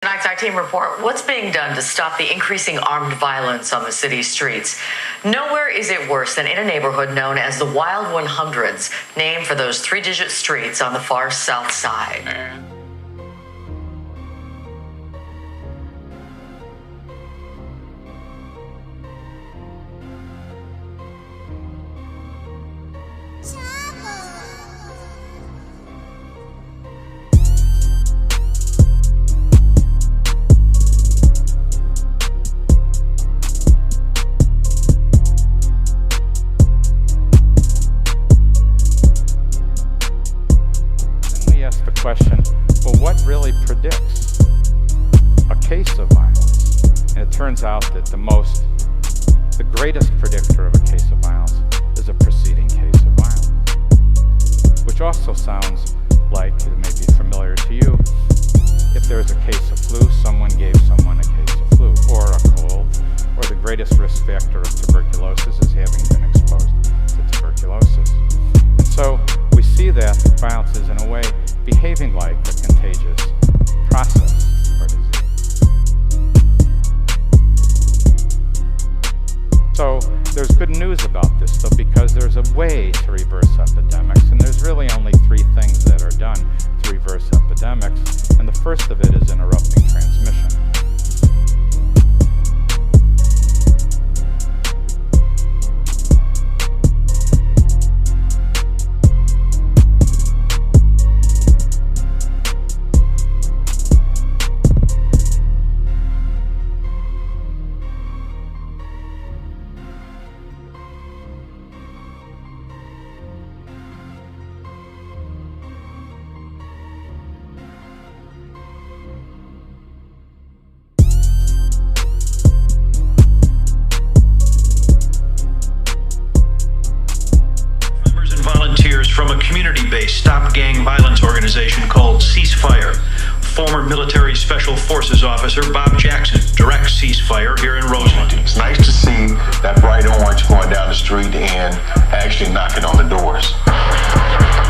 Tonight's our team report. What's being done to stop the increasing armed violence on the city's streets? Nowhere is it worse than in a neighborhood known as the Wild 100s, named for those three-digit streets on the far south side. Question, well, what really predicts a case of violence? And it turns out that the greatest predictor of a case of violence is a preceding case of violence, which also sounds like, it may be familiar to you, if there's a case of flu, someone gave someone a case of flu, or a cold, or the greatest risk factor of tuberculosis is having been exposed to tuberculosis. And so we see that violence is, in a way, behaving like a contagious process or disease. So there's good news about this, though, because there's a way to reverse epidemics, and there's really only three things that are done to reverse epidemics, and the first of it is interrupting transmission. From a community-based stop gang violence organization called Ceasefire. Former military special forces officer Bob Jackson directs Ceasefire here in Roseland. It's nice to see that bright orange going down the street and actually knocking on the doors.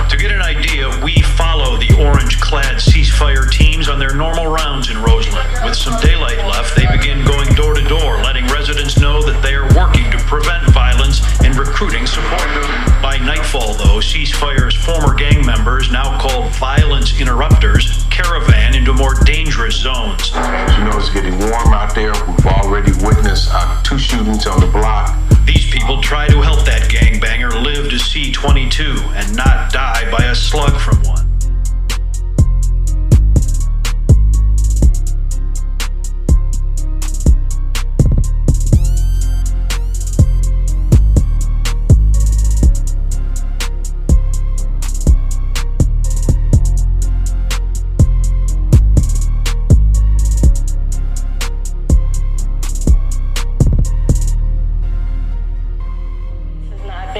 To get an idea, we follow the orange-clad Ceasefire teams on their normal rounds in Roseland. With some daylight left, they begin going door to door, letting residents know that they are working to prevent violence and recruiting support. By nightfall, though, Ceasefire's former gang members, now called violence interrupters, caravan into more dangerous zones. As you know, it's getting warm out there. We've already witnessed 2 shootings on the block. These people try to help that gangbanger live to see 22 and not die by a slug from one.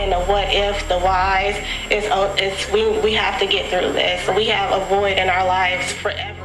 The what if, the whys, we have to get through this. We have a void in our lives forever.